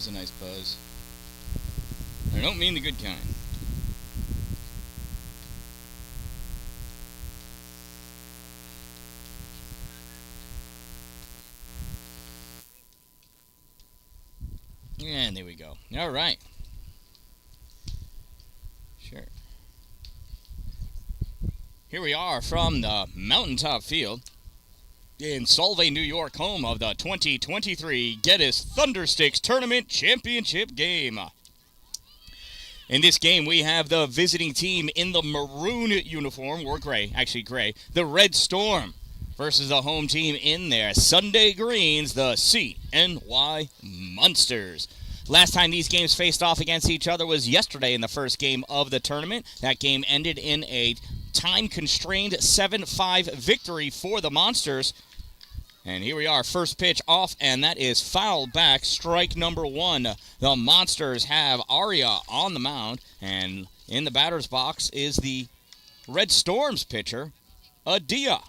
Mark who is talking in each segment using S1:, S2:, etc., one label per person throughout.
S1: There's a nice buzz. I don't mean the good kind. And there we go. All right. Sure. Here we are from the Mountaintop Field in Solvay, New York, home of the 2023 Geddes Thunderstix Tournament Championship game. In this game, we have the visiting team in the maroon uniform, or gray, actually gray, the Red Storm, versus the home team in their Sunday greens, the CNY Monsters. Last time these games faced off against each other was yesterday in the first game of the tournament. That game ended in a time-constrained 7-5 victory for the Monsters. And here we are, first pitch off, and that is foul back, strike number one. The Monsters have Arya on the mound, and in the batter's box is the Red Storm's pitcher, Adia.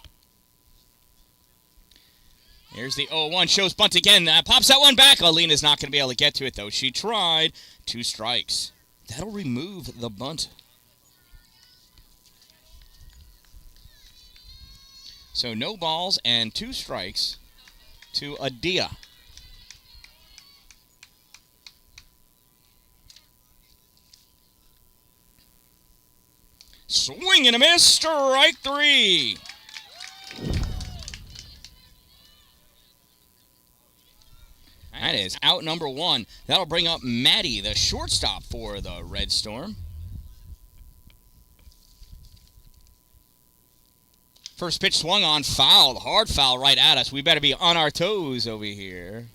S1: Here's the 0-1, shows bunt again, pops that one back. Alina's not going to be able to get to it, though. She tried, 2 strikes. That'll remove the bunt. So no balls and 2 strikes to Adia. Swing and a miss, strike 3. That is out number 1. That'll bring up Maddie, the shortstop for the Red Storm. First pitch swung on, foul, hard foul right at us. We better be on our toes over here.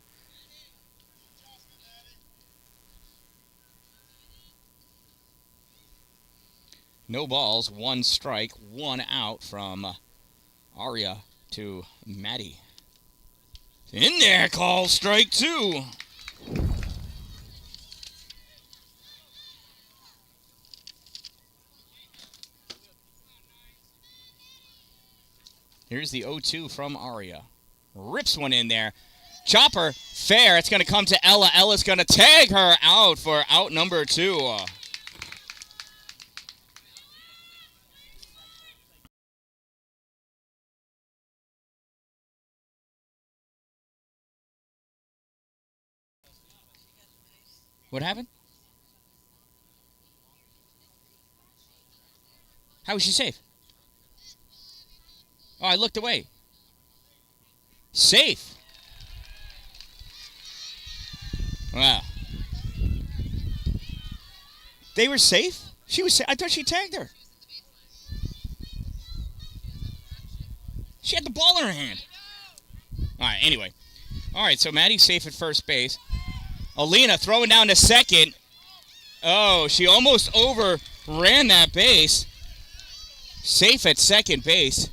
S1: No balls, 1 strike, 1 out from Arya to Maddie. In there, call strike 2. Here's the 0-2 from Arya. Rips one in there. Chopper, fair. It's going to come to Ella. Ella's going to tag her out for out number 2. What happened? How was she safe? Oh, I looked away. Safe. Wow. They were safe? She was safe. I thought she tagged her. She had the ball in her hand. All right, anyway. All right, so Maddie's safe at first base. Alina throwing down to second. Oh, she almost overran that base. Safe at second base.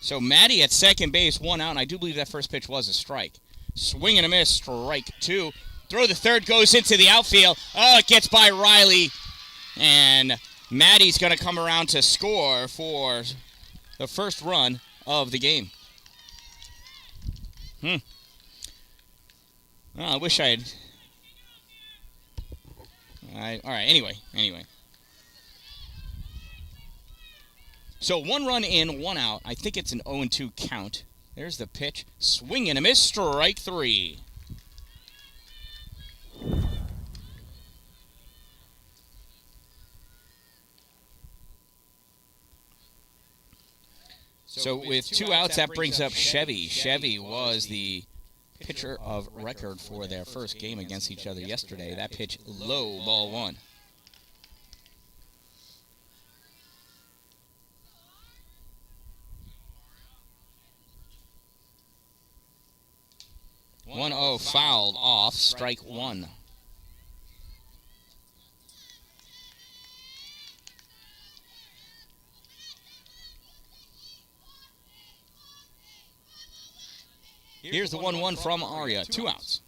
S1: So Maddie at second base, 1 out, and I do believe that first pitch was a strike. Swing and a miss, strike 2. Throw the third, goes into the outfield. Oh, it gets by Riley. And Maddie's going to come around to score for the first run of the game. Well, I wish I had... all right, anyway. So 1 run in, 1 out. I think it's an 0-2 count. There's the pitch. Swing and a miss, strike 3. So with 2 outs, that brings up Chevy. Chevy was the pitcher of record for their first game against each other yesterday. That pitch low, ball 1. One oh fouled off, strike 1. Here's the 1-1 from Arya. 2 outs.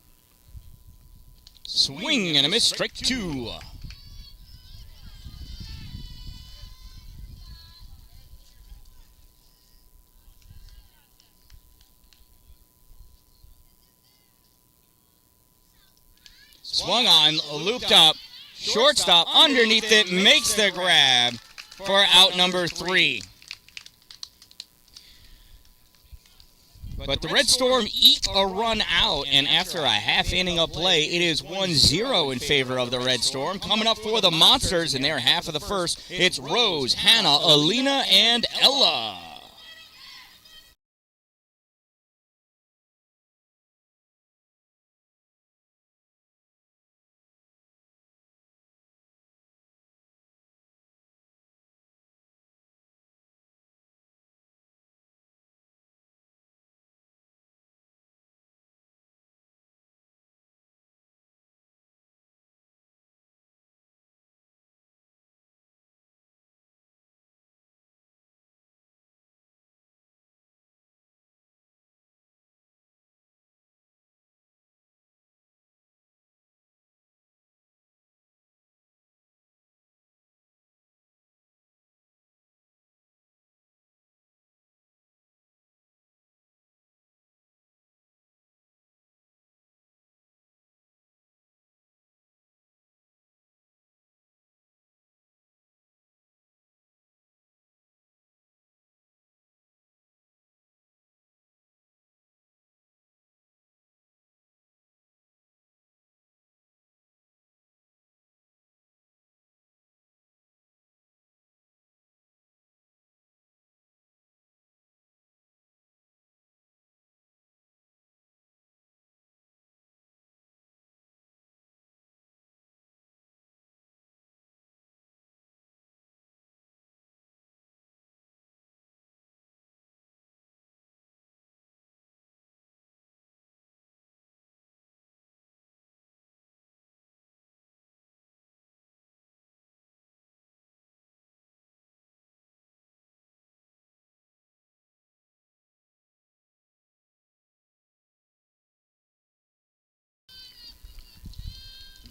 S1: Swing and a miss, strike 2. line, looped up. Shortstop underneath it, makes the grab for out number 3. But the Red Storm eke a run out, and after a half inning of play, it is 1-0 in favor of the Red Storm. Coming up for the Monsters in their half of the first, it's Rose, Hannah, Alina, and Ella.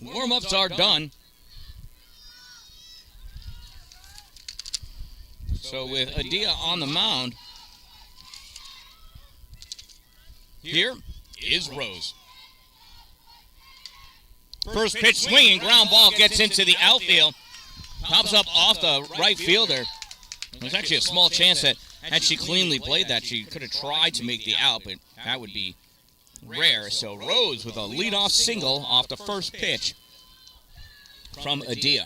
S1: Warm-ups are done. So with Adia on the mound, here is Rose. First pitch swinging, ground ball gets into the outfield. Pops up off the right fielder. There's actually a small chance that had she cleanly played that, she could have tried to make the out, but that would be rare. So Rose with a leadoff single off the first pitch from Adia.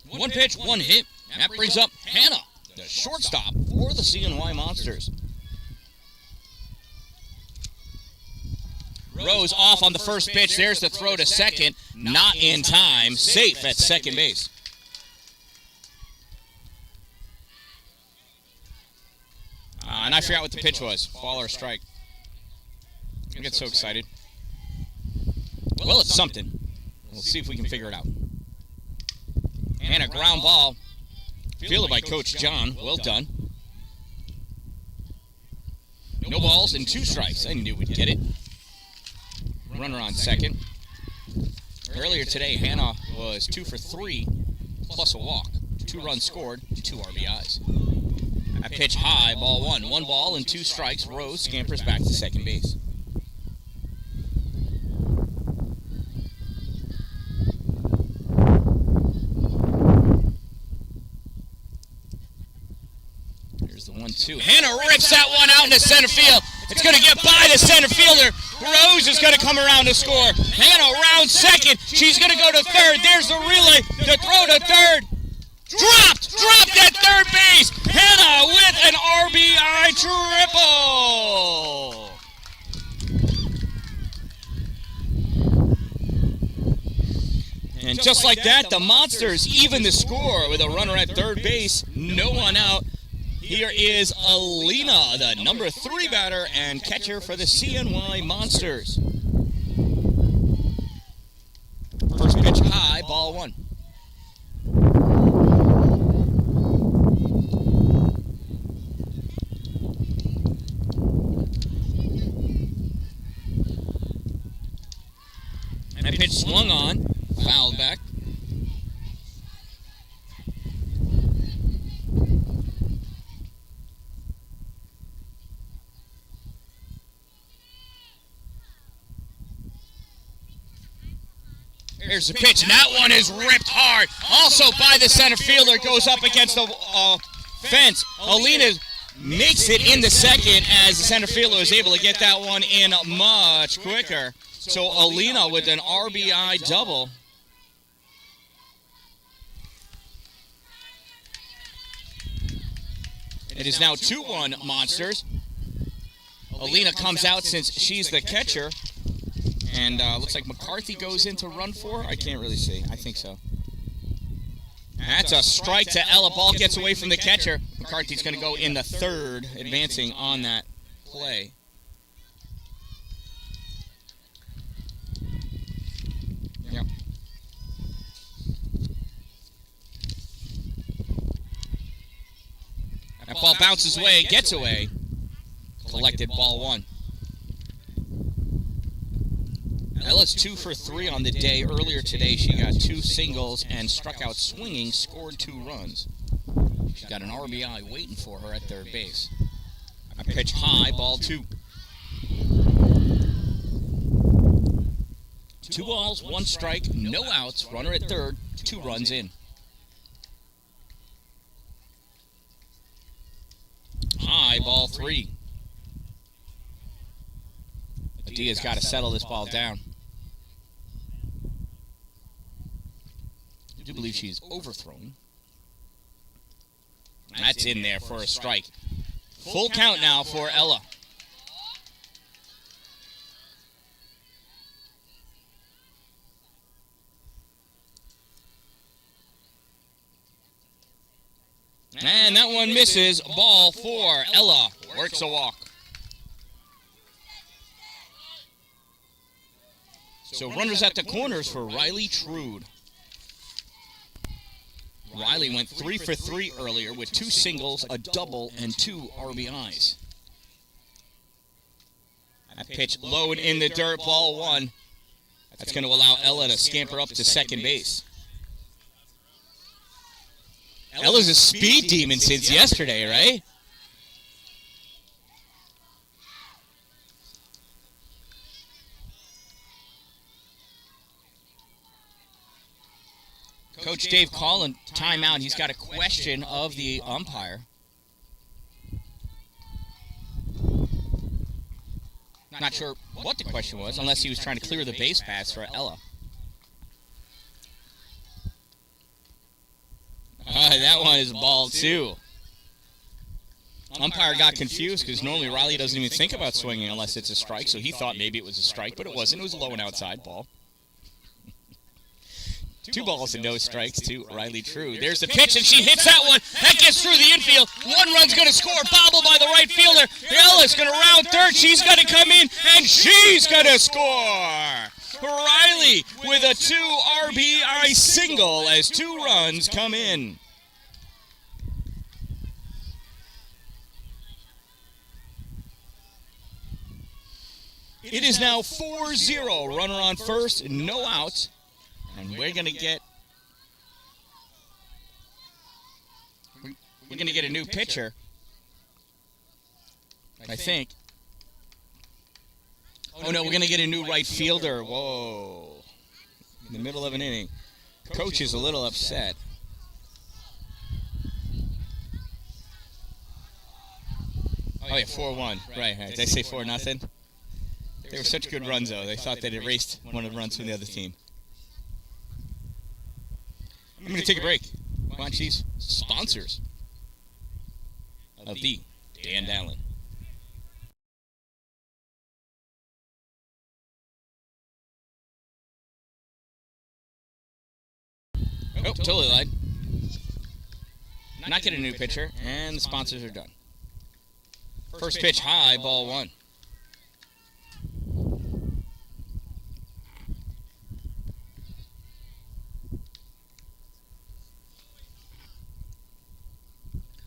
S1: One pitch, one hit. That brings up Hannah, the shortstop for the CNY Monsters. Rose off on the first pitch. There's the throw to second. Not in time. Safe at second base. And I forgot what the pitch was. Ball or strike. I get so excited. Well, it's something. We'll see if we can figure it out. And a ground ball. Fielded by Coach John. Well done. No balls and 2 strikes. I knew we'd get it. Runner on second. Earlier today, Hannah was 2 for 3, plus a walk. 2 runs scored, 2 RBIs. That pitch high, ball 1. 1 ball and 2 strikes. Rose scampers back to second base. Here's the 1-2. Hannah rips that one out into center field. It's going to get by the center fielder. Rose is going to come around to score. Hannah around second. She's going to go to third. There's the relay. The throw to third. Dropped at third base. Hannah with an RBI triple. And just like that, the Monsters even the score with a runner at third base. No one out. Here is Alina, the number 3 batter and catcher for the CNY Monsters. First pitch high, ball 1. And that pitch swung on, fouled back. There's the pitch, and that one is ripped hard. Also by the center fielder, goes up against the fence. Alina makes it in the second as the center fielder is able to get that one in much quicker. So Alina with an RBI double. It is now 2-1 Monsters. Alina comes out since she's the catcher. And looks like McCarthy goes in to run for her. I can't really see. I think so. That's a strike to Ella. Ball gets away from the catcher. McCarthy's going to go in the third, advancing on that play. Yep. That ball bounces away, gets away. Collected ball one. Ella's 2 for 3 on the day. Earlier today, she got 2 singles and struck out swinging, scored 2 runs. She's got an RBI waiting for her at third base. I pitch high, ball 2. 2 balls, 1 strike, no outs, runner at third, 2 runs in. High, ball 3. Adia's got to settle this ball down. I do believe she's overthrown. That's in there for a strike. Full count now for Ella. And that one misses. Ball 4. Ella works a walk. So runners at the corners for Riley Trude. Riley went 3 for 3 earlier with 2 singles, a double, and 2 RBIs. That pitch low and in the dirt, ball 1. That's going to allow Ella to scamper up to second base. Ella's a speed demon since yesterday, right? Coach Dave calling timeout. He's got a question of the umpire. Not sure what the question was, unless he was trying to clear the base paths for Ella. That one is ball 2. Umpire got confused because normally Riley doesn't even think about swinging unless it's a strike, so he thought maybe it was a strike, but it wasn't. It was a low and outside ball. 2 balls and no strikes to Riley Trude. There's the pitch, and she hits that one. That gets through the infield. 1 run's going to score. Bobble by the right fielder. Ella's going to round third. She's going to come in, and she's going to score. Riley with a 2 RBI single as 2 runs come in. It is now 4-0. Runner on first, no outs. And we're going to get a new pitcher, I think. Oh, no, we're going to get a new right fielder. Whoa. In the middle of an inning. Coach is a little upset. Oh, yeah, 4-1. Right. Did I say 4-0? They were such good runs, though. They thought they'd erased one of the runs from the other team. I'm going to take a break. Come on, Chiefs. Sponsors of the Dan-Dalin. Oh, totally lied. Not getting a new pitcher, and the sponsors are done. First pitch high, ball 1.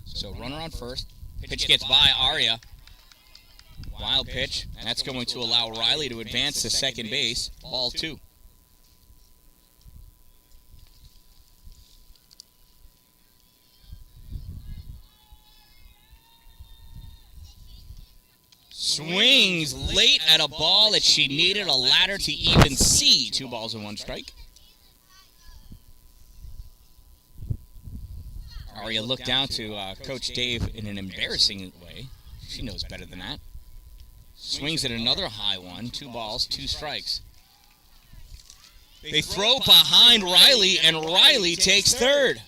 S1: So runner on first. Pitch gets by Aria. Wild pitch. And that's going to allow Riley to advance to second base. Ball 2. Swings late at a ball that she needed a ladder to even see. 2 balls and 1 strike. Aria looked down to Coach Dave in an embarrassing way. She knows better than that. Swings at another high one. 2 balls, 2 strikes. They throw behind Riley, and Riley takes third.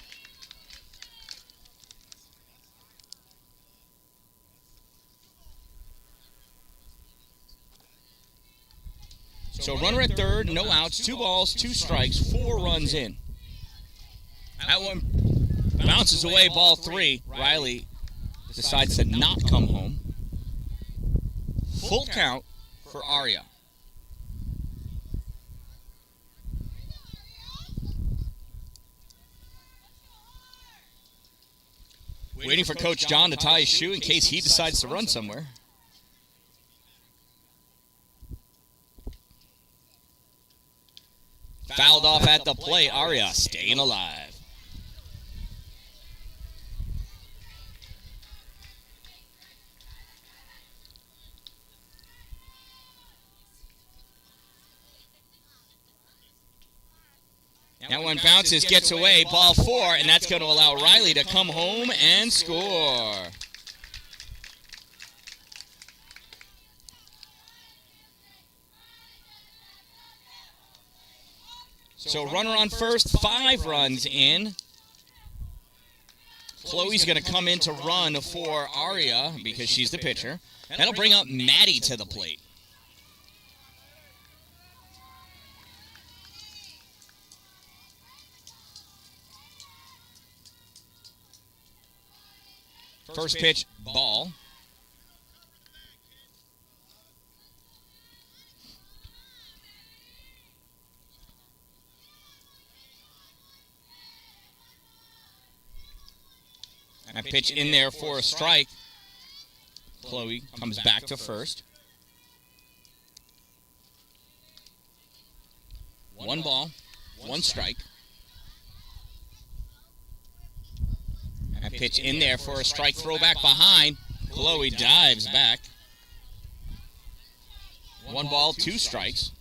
S1: So runner at third, no outs, 2 balls, 2 strikes, 4 runs in. That one bounces away, ball 3. Riley decides to not come home. Full count for Aria. Waiting for Coach John to tie his shoe in case he decides to run somewhere. Fouled off at the plate. Aria staying alive. That one bounces, gets away, ball 4, and that's going to allow Riley to come home and score. So runner on first, 5 runs in. Chloe's going to come in to run for Aria because she's the pitcher. That'll bring up Maddie to the plate. First pitch, ball. And pitch in there for a strike. Chloe comes back to first. 1 ball, 1 strike. And pitch in there for a strike, throw back behind. Chloe dives back. 1 ball, 2 strikes.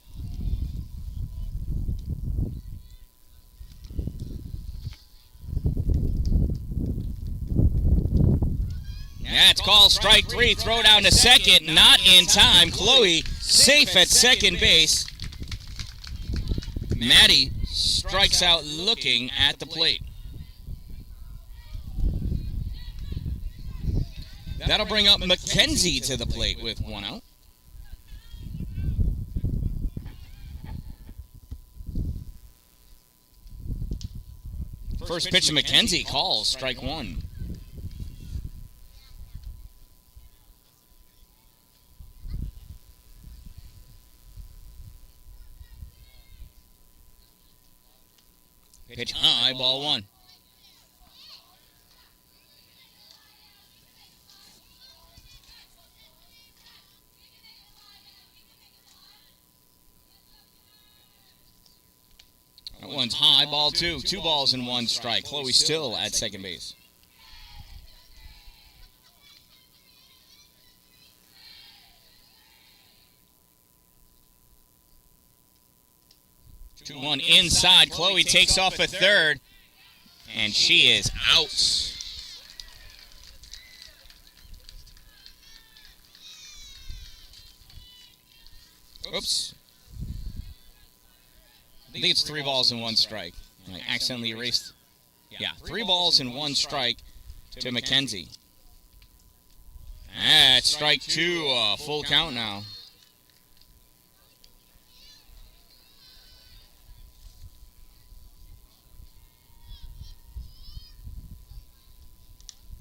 S1: That's called strike 3. Throw down to second. Not in time. Chloe safe at second base. Maddie strikes out looking at the plate. That'll bring up Mackenzie to the plate with 1 out. First pitch to Mackenzie calls strike 1. Pitch high, ball 1. That one's high, ball 2. 2 balls and 1 strike. Chloe still at second base. Two one inside. Chloe takes off a third, and she is out. Oops. I think it's 3 balls and 1 strike. I accidentally erased. Yeah, 3 balls and 1 strike to Mackenzie. That's strike 2. Full count now.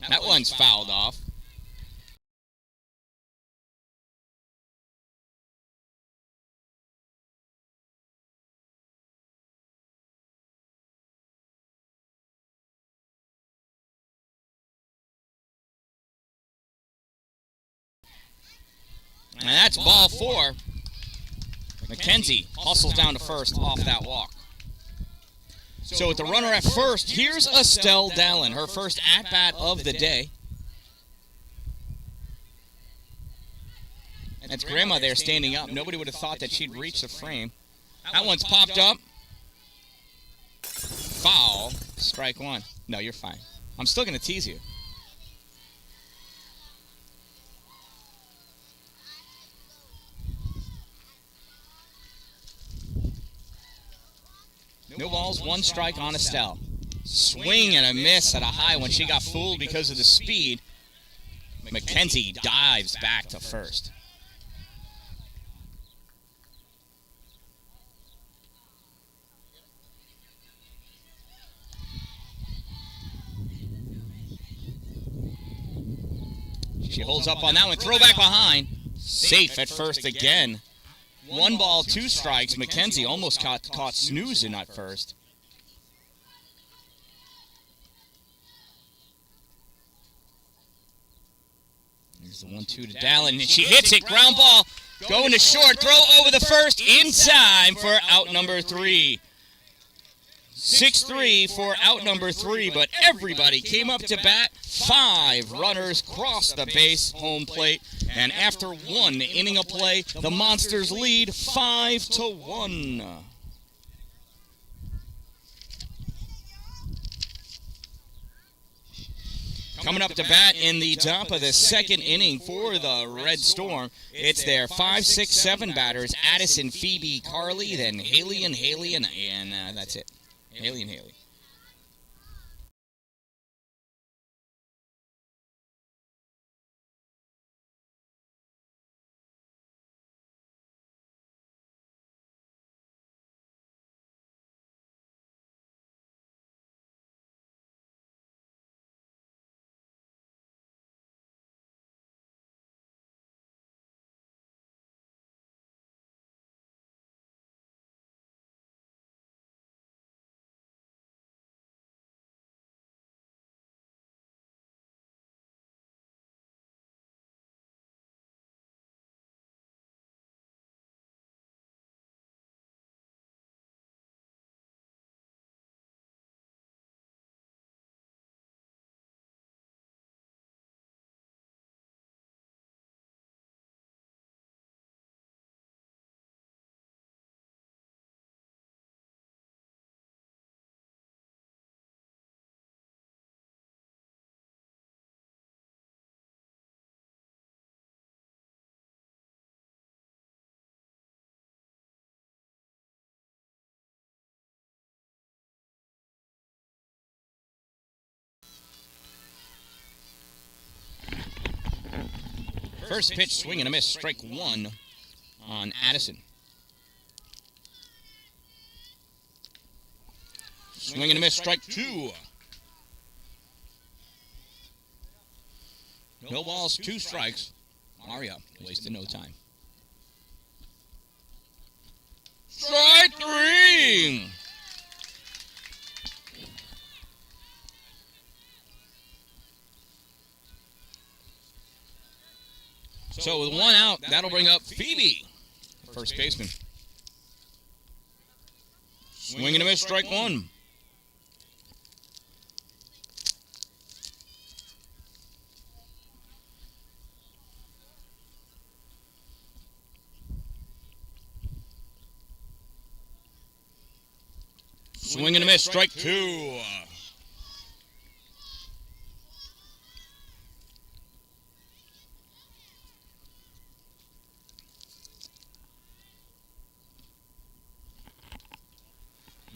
S1: That one's fouled off. And that's ball 4. Mackenzie hustles down to first off that walk. So with the runner at first, here's Estelle Dallin, her first at-bat of the day. That's Grandma there standing up. Nobody would have thought that she'd reach the frame. That one's popped up. Foul. Strike 1. No, you're fine. I'm still going to tease you. No balls, one strike on Estelle. Swing and a miss at a high when she got fooled because of the speed. Mackenzie dives back to first. She holds up on that one. Throw back behind. Safe at first again. 1 ball, 2 strikes. Mackenzie almost caught snoozing at first. There's the 1-2 to Dan-Dalin, and she hits it. Ground ball. Going to short. Throw over the first in time for out number 3. 6-3 for out number 3, but everybody came up to bat. 5 runners crossed the base, home plate, and after 1 inning of play, the Monsters lead 5-1. Coming up to bat in the top of the 2nd inning for the Red Storm, it's their 5, 6, 7 batters: Addison, Phoebe, Carly, then Haley, and that's it. Haley. First pitch, swing and a miss, strike 1 on Addison. Swing and a miss, strike 2. No balls, 2 strikes. Maria wasted no time. Strike 3. So with 1 out, that'll bring up Phoebe, first baseman. Swing and a miss, strike 1. Swing and a miss, strike 2.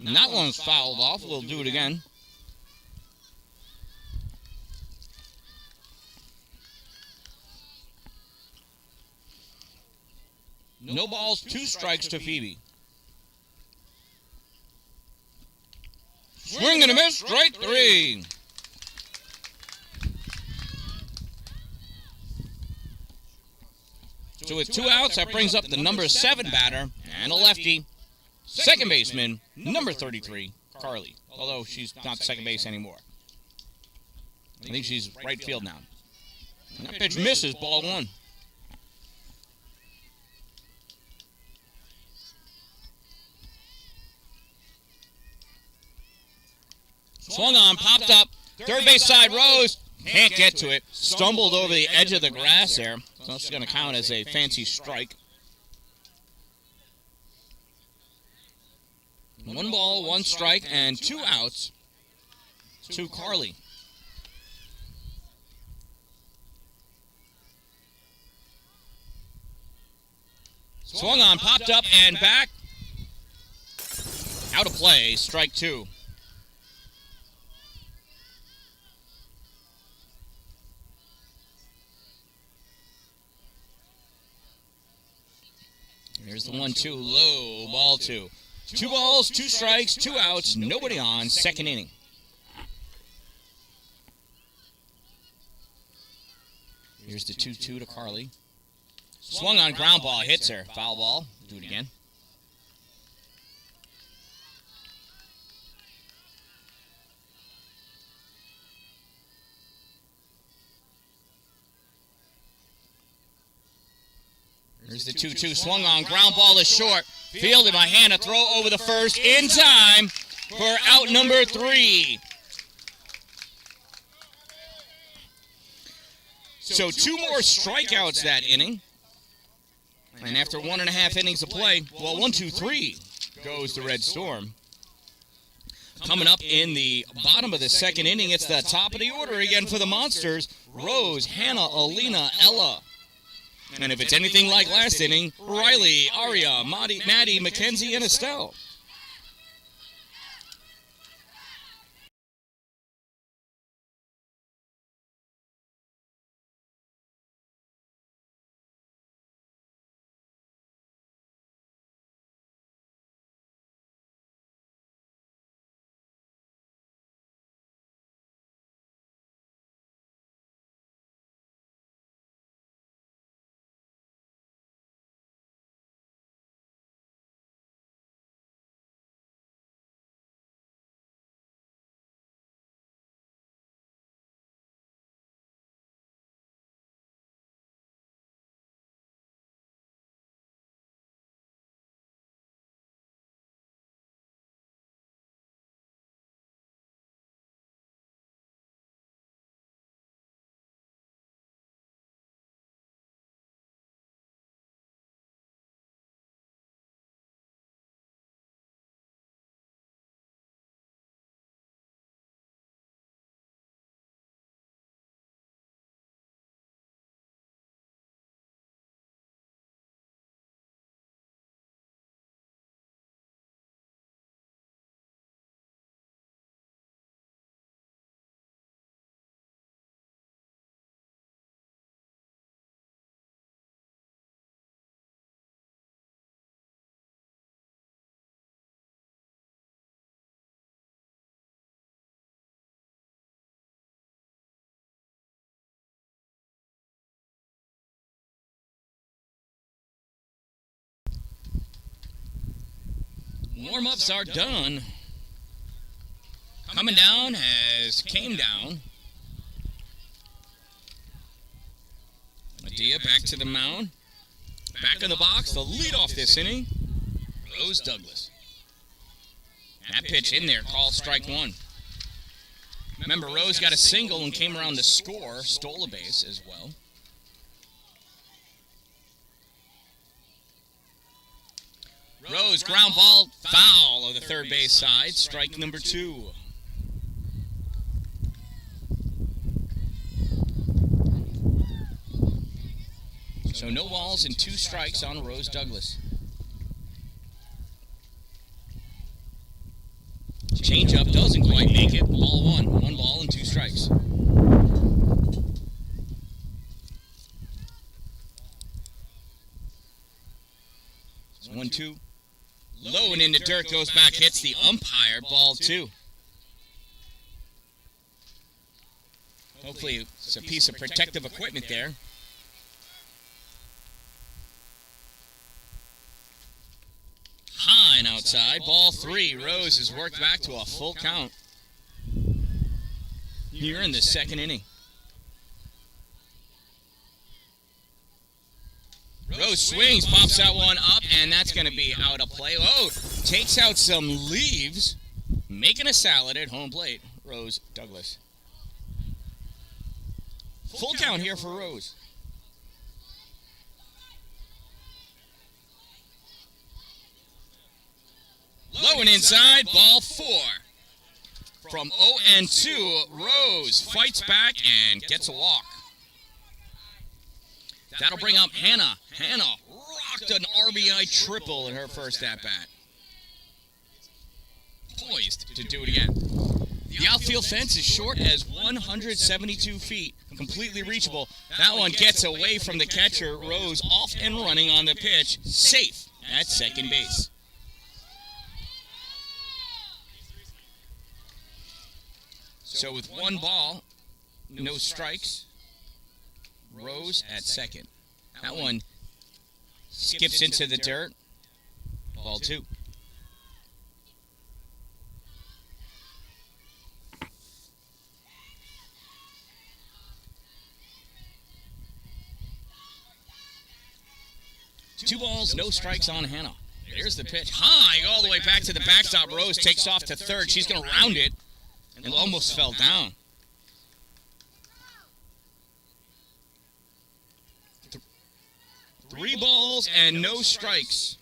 S1: And that one's fouled off. We'll do it again. No balls, 2 strikes to Phoebe. Swing and a miss, strike 3. So with 2 outs, that brings up the number 7 batter and a lefty. Second baseman, number 33, Carly. Although she's not second base anymore. I think she's right field now. And that pitch misses, ball 1. Swung on, popped up, third base side, Rose. Can't get to it. Stumbled over the edge of the grass there. So it's going to count as a fancy strike. 1 ball, 1 strike, and 2 outs to Carly. Swung on, popped up, and back. Out of play, strike 2. Here's the 1-2, low, ball 2. 2 balls, 2 strikes, 2 outs, nobody on, second inning. Here's the 2-2 to Carly. Swung on, ground ball, hits her. Foul ball, do it again. Here's the 2-2, swung on, ground ball is short. Fielded by Hannah, throw over the first, in time for out number 3. So 2 more strikeouts that inning. And after 1.5 innings of play, well, 1, 2, 3 goes the Red Storm. Coming up in the bottom of the second inning, it's the top of the order again for the Monsters. Rose, Hannah, Alina, Ella. And if it's anything like last inning, Riley, Aria, Maddie, Mackenzie, and Estelle. Warm-ups are done. Coming down has came down. Medea back to the mound. Back in the box, the leadoff this inning, Rose Douglas. That pitch in there, called strike 1. Remember, Rose got a single and came around to score, stole a base as well. Rose, ground ball, foul of the third base side, strike number 2. So no balls and 2 strikes on Rose Douglas. Changeup doesn't quite make it, ball 1. 1 ball and 2 strikes. 1-2. Low and into dirt, goes back, hits the umpire, ball 2. Hopefully it's a piece of protective equipment there. High and outside, ball 3. Rose has worked back to a full count here in the second inning. Rose swings, pops that one up, and that's going to be out of play. Oh, takes out some leaves, making a salad at home plate. Rose Douglas. Full count here for Rose. Low and inside, ball 4. From 0-2, Rose fights back and gets a walk. That'll bring up Hannah. Hannah marked an RBI triple in her first at-bat. Poised to do it again. The outfield fence is short as 172 feet, completely reachable. That one gets away from the catcher. Rose off and running on the pitch, safe at second base. So with one ball, no strikes, Rose at second. That one skips into the dirt. Ball 2. Two balls, no strikes on Hannah. There's the pitch. High, all the way back to the backstop. Rose takes off to third. She's going to round it. And almost fell down. Three balls and no strikes.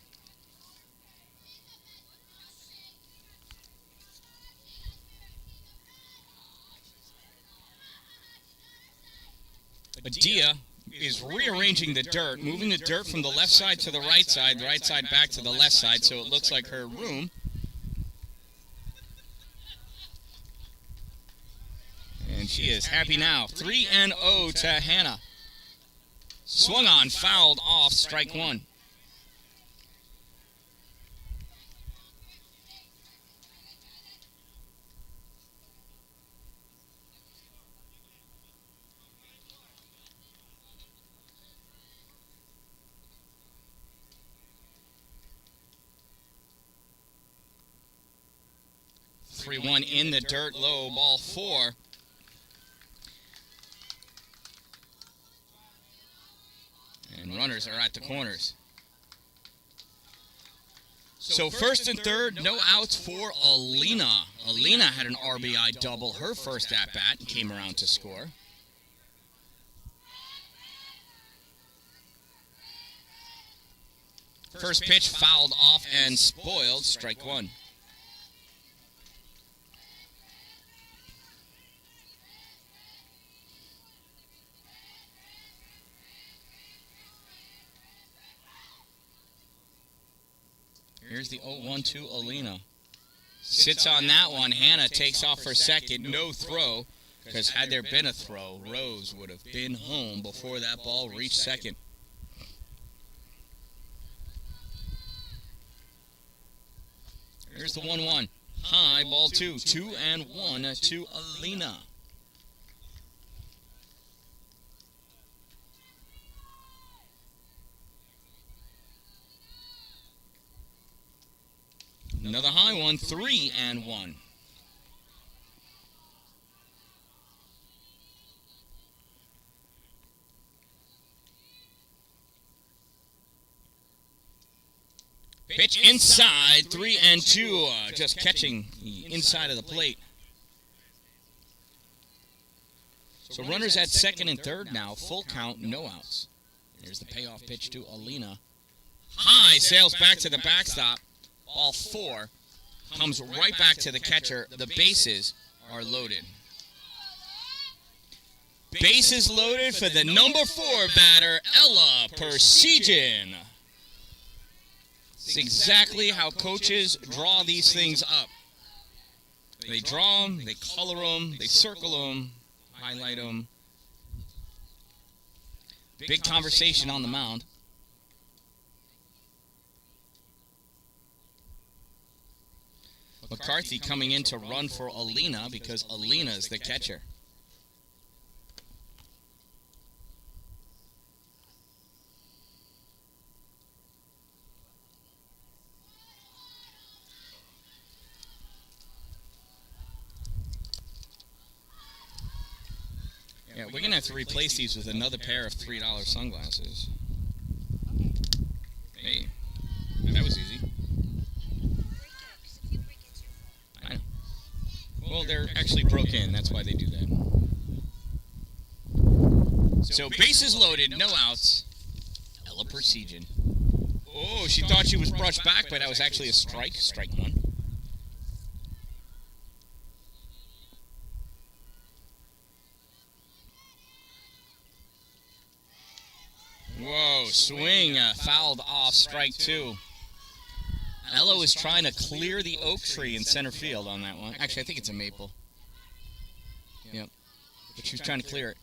S1: Adia is rearranging the dirt, moving the dirt from the left side to the right side back to the left side, so it looks like her room. And she is happy now. 3-0 to Hannah. Swung on, fouled off, strike 1. Three one in the dirt, low, ball 4. And runners are at the corners. So first and third, no outs for Alina. Alina had an RBI double her first at-bat and came around to score. First pitch fouled off and spoiled, strike 1. Here's the 0-1 to Alina. Sits on that one. Hannah takes off for second. No throw, because had there been a throw, Rose would have been home before that ball reached second. Here's the 1-1. High, ball 2. 2-1 to Alina. Another high one, 3-1. Pitch inside, 3-2, just catching the inside of the plate. So runners at second and third now, full count, no outs. Here's the payoff pitch to Alina. High, sails back to the backstop. Ball 4 comes right back to the catcher. The bases are loaded. Bases loaded for the number 4 batter, Ella Persegin. It's exactly how coaches draw these things up. They draw them, they color them, they circle them, highlight them. Big conversation on the mound. McCarthy coming in to run for Alina because Alina's the catcher. Yeah, we're going to have to replace these with another pair of $3 sunglasses. Hey, that was easy. I know. Well, they're actually broke in. That's why they do that. So, bases loaded, no outs. Ella Persegin. Oh, she thought she was brushed back, but that was actually a strike. Strike one. Whoa, swing fouled off, strike 2. Ella is trying to clear the oak tree in center field on that one. Actually, I think it's a maple. Yep. But she was trying to clear it.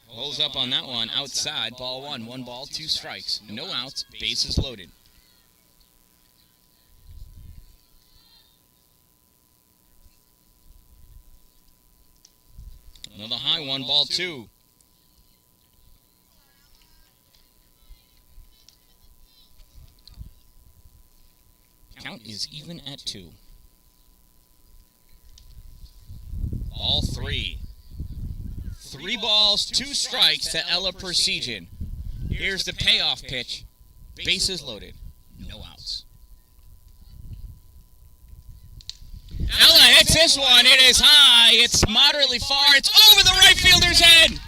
S1: Holds up on that one, outside, ball 1. 1 ball, 2 strikes. No outs, bases loaded. Another high 1 ball, 2. Count is even at 2. Ball 3. 3 balls, 2 strikes to Ella Persegin. Here's the payoff pitch. Bases loaded. No outs. Ella hits this one. It is high. It's moderately far. It's over the right fielder's head.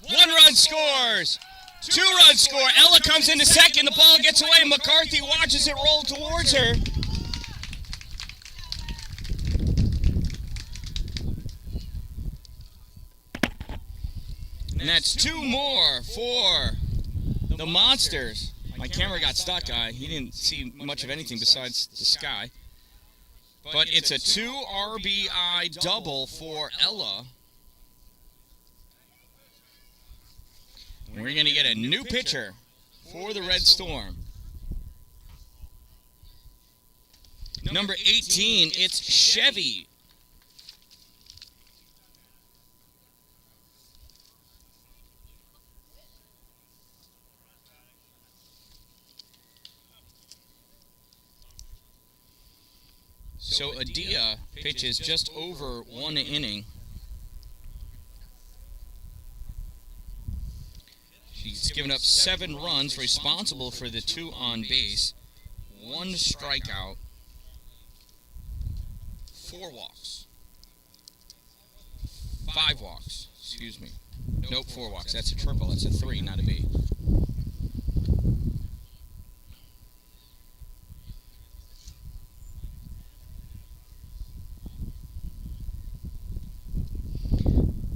S1: 1 run scores. 2 runs score. Ella comes into second. The ball gets away. McCarthy watches it roll towards her. And that's 2 more for the Monsters. My camera got stuck. He didn't see much of anything besides the sky. But it's a 2 RBI double for Ella. And we're going to get a new pitcher for the Red Storm. Number 18, it's Chevy. So Adia pitches just over 1 inning. She's given up 7 runs, responsible for the 2 on base, 1 strikeout, 4 walks. 5 walks, excuse me. Nope, 4 walks. That's a triple. That's a 3, not a B.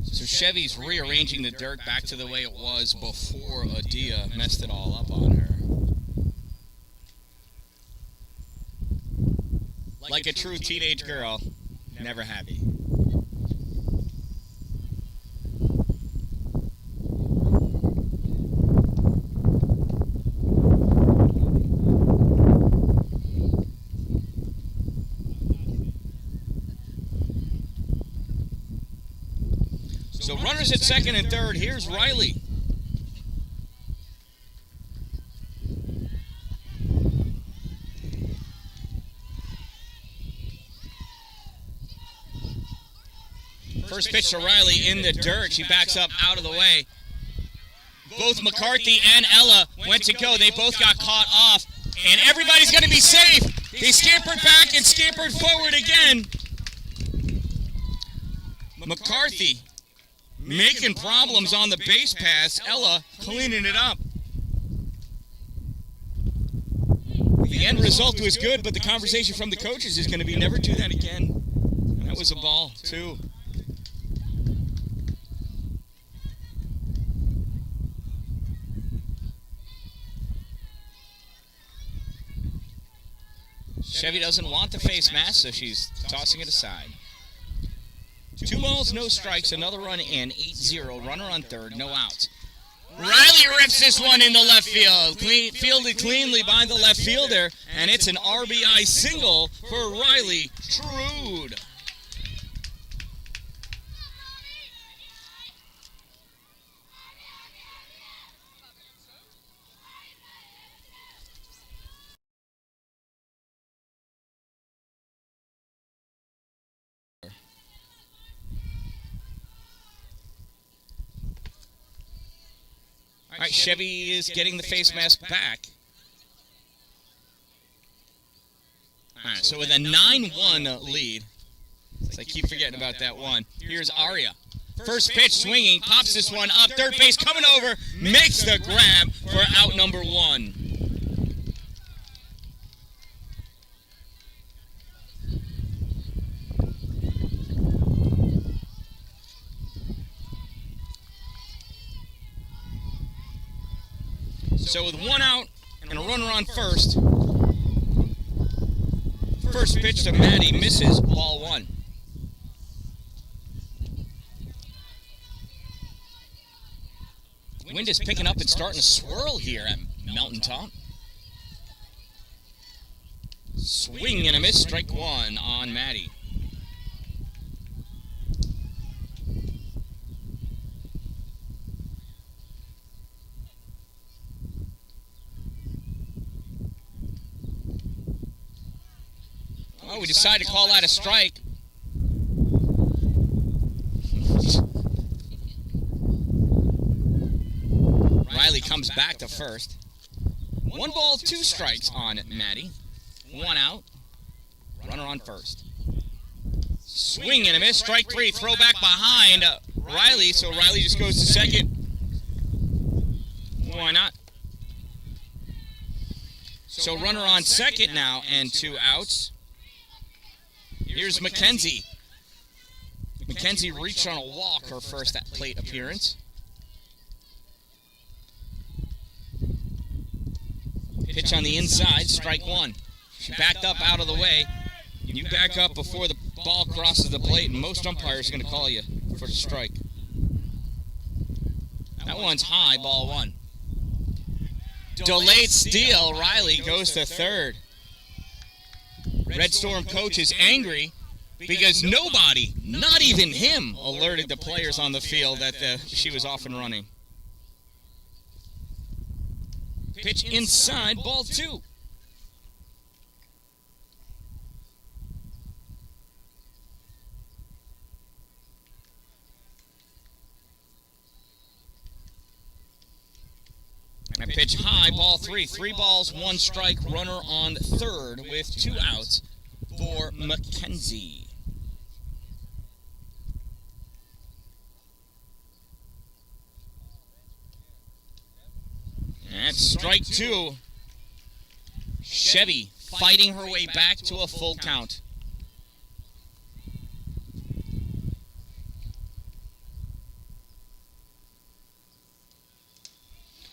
S1: So Chevy's rearranging the dirt back to the way it was before Adia messed it all up on her. Like a true teenage girl, never happy. So runners at second and third. Here's Riley. First pitch to Riley in the dirt. She backs up out of the way. Both McCarthy and Ella went to go. They both got caught off. And everybody's going to be safe. They scampered back and scampered forward again. McCarthy making problems on the base pass. Ella cleaning it up. The end result was good, but the conversation from the coaches is going to be never do that again. And that was a ball, too. Chevy doesn't want the face mask, so she's tossing it aside. 2 balls, no strikes, another run in, 8-0, runner on third, no outs. Riley rips this one in the left field, fielded cleanly by the left fielder, and it's an RBI single for Riley Trude. All right, Chevy is getting the face mask back. All right, so with a 9-1 lead, so I keep forgetting about that one. Here's Aria. First pitch swinging, pops this one up, third base coming over, makes the grab for out number 1. So with one out and a runner on first, first pitch to Maddie misses, ball one. Wind is picking up and starting to swirl here at Mountaintop. Swing and a miss, strike one on Maddie. Oh, we decided to call that a strike. Riley comes back to first. 1 ball, 2 strikes on Maddie. 1 out. Runner on first. Swing and a miss. Strike 3. Throw back behind Riley. So Riley just goes to second. Why not? So runner on second now and 2 outs. Here's Mackenzie. Mackenzie reached on a walk her first at plate appearance. Pitch on the inside, strike 1. She backed up out of the way. You back up before the ball crosses the plate, and most umpires are going to call you for the strike. That one's high, ball 1. Delayed steal, Riley goes to third. Red Storm coach is angry because nobody, not even him, alerted the players on the field that she was off and running. Pitch inside, ball 2. And a pitch high, ball 3. 3 balls, 1 strike, runner on third with 2 outs for Mackenzie. That's strike 2. Chevy fighting her way back to a full count.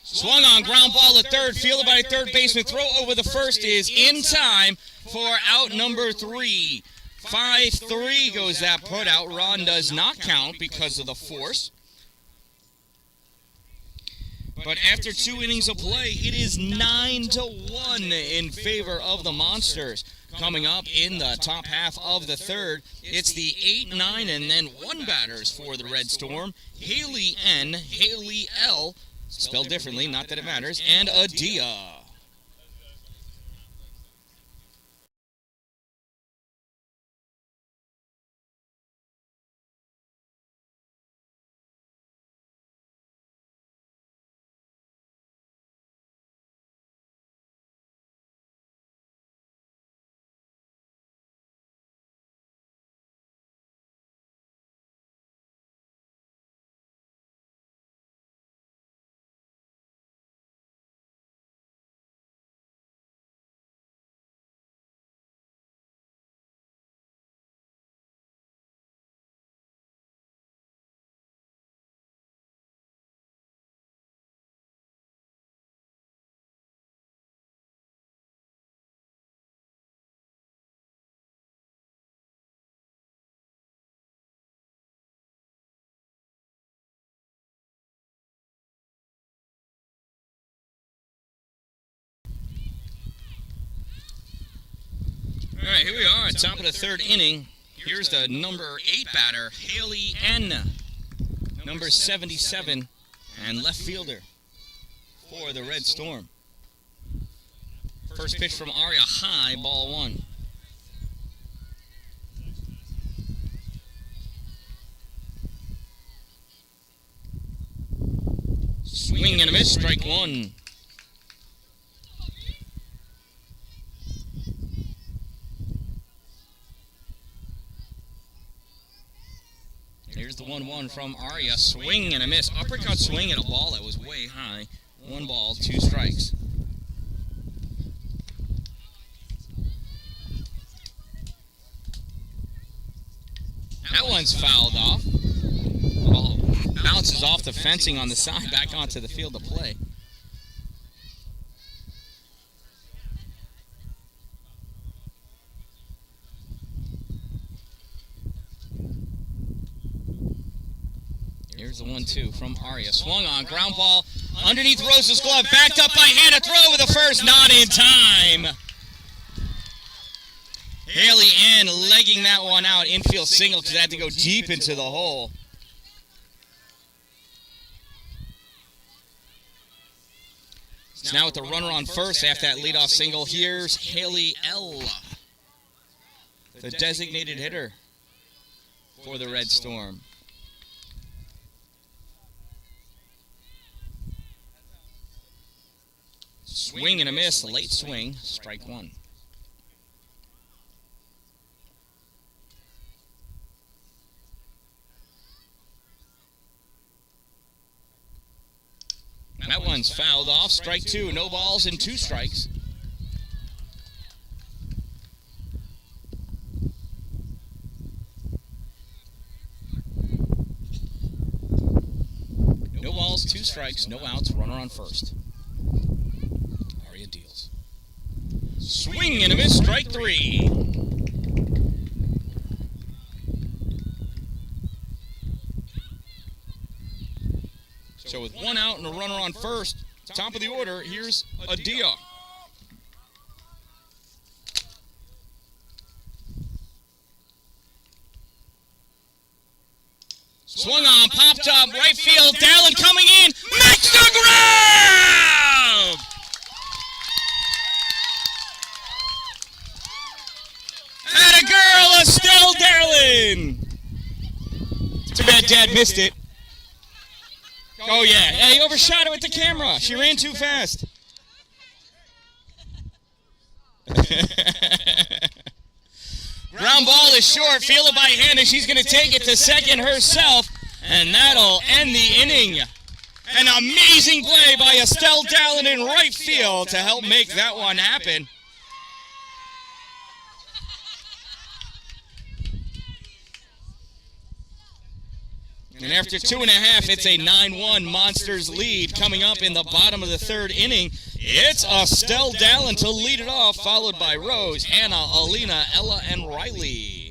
S1: Swung on, ground ball at third, fielded by a third baseman. Throw over the first is in time for out number 3. 5-3 goes that put out. Run does not count because of the force. But after 2 innings of play, it is 9-1 in favor of the Monsters. Coming up in the top half of the third, it's the 8, 9, and then 1 batters for the Red Storm. Haley N, Haley L, spelled differently, not that it matters, and Adia. All right, here we are at top of the third inning. Here's the number 8 batter, Haley N. Number 77, and left fielder for the Red Storm. First pitch from Aria, high, ball 1. Swing and a miss, strike 1. Here's the 1-1 from Aria. Swing and a miss. Uppercut swing at a ball that was way high. 1 ball, 2 strikes. That one's fouled off. The ball bounces off the fencing on the side back onto the field of play. Here's the 1-2 from Arya. Swung on, ground ball underneath Rose's glove. Backed up by Hannah. Throw with the first, not in time. Haley Ann legging that one out. Infield single because it had to go deep into the hole. So now with the runner on first after that leadoff single, here's Haley L., the designated hitter for the Red Storm. Swing and a miss, late swing, strike one. That one's fouled off, strike two, no balls and 2 strikes. No balls, 2 strikes, no outs, runner on first. Arya deals. Swing and a miss, strike 3. So with 1 out and a runner on first, top of the order, here's Adia. Swung on, popped up, right field, Dalin coming in, makes the grab! Atta girl, Estelle Dalin! Too bad Dad missed it. Oh, yeah. Yeah, he overshot it with the camera. She ran too fast. Ground ball is short. Fielded by Hannah. She's going to take it to second herself. And that'll end the inning. An amazing play by Estelle Dalin in right field to help make that one happen. And after 2.5, it's a 9-1 Monsters lead coming up in the bottom of the 3rd inning. It's Estelle Dalin to lead it off, followed by Rose, Hannah, Alina, Ella, and Riley.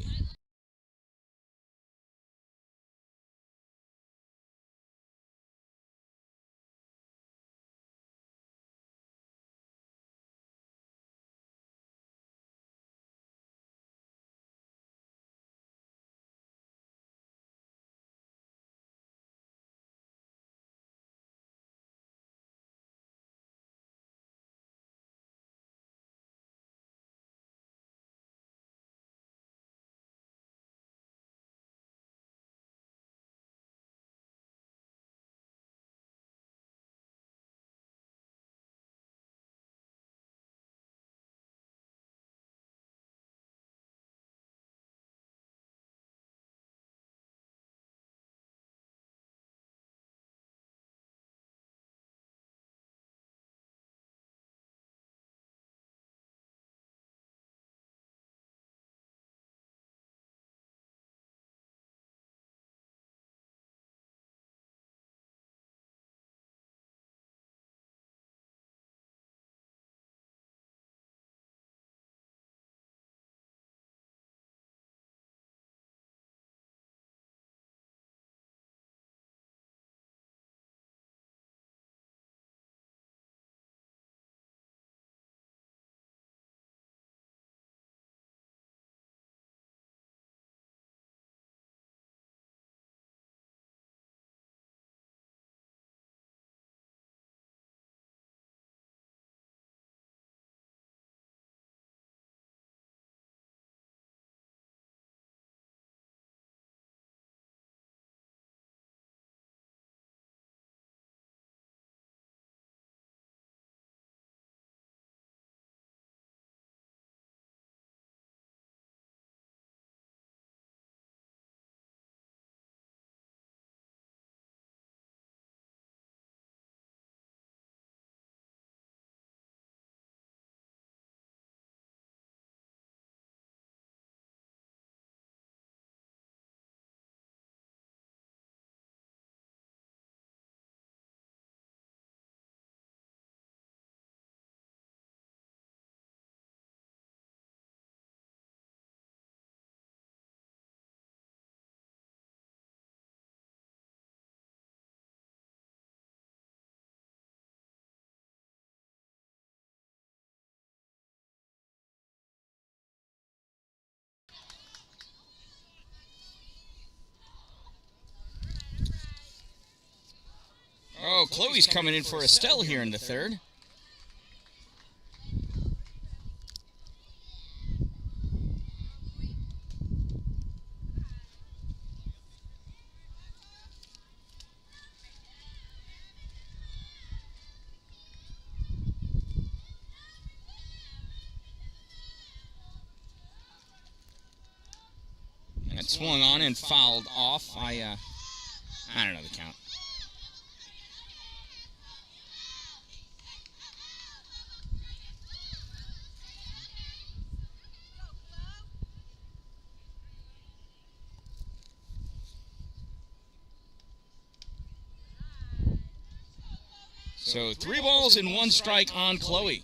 S1: Chloe's coming in for Estelle here in the third. That swung on and fouled off. I don't know the count. So 3 balls and 1 strike on Chloe.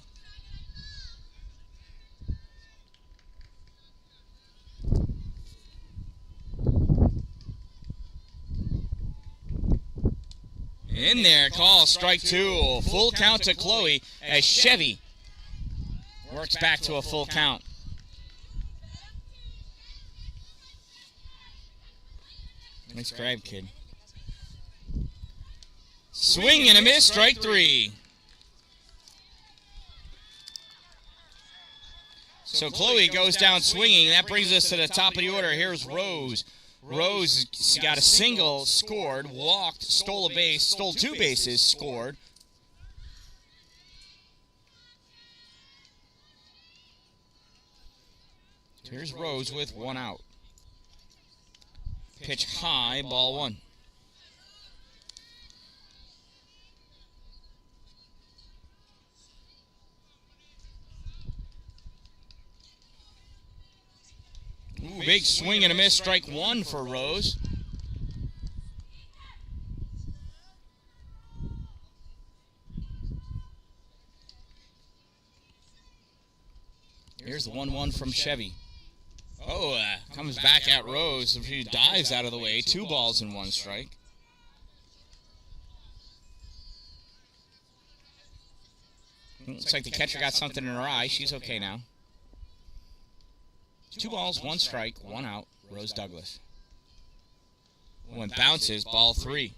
S1: In there, call, strike 2. Full count to Chloe as Chevy works back to a full count. Nice grab, kid. Swing and a miss, strike 3. So Chloe goes down swinging. That brings us to the top of the order. Here's Rose. Rose got a single, scored, walked, stole a base, stole 2 bases, scored. Here's Rose with 1 out. Pitch high, ball 1. Ooh, big swing and a miss, strike 1 for Rose. Here's the 1-1 from Chevy. Oh, comes back at Rose. A few dives out of the way. 2 balls and 1 strike. Looks like the catcher got something in her eye. She's okay now. 2 balls, 1 strike, 1 out. Rose Douglas. One bounces, ball 3.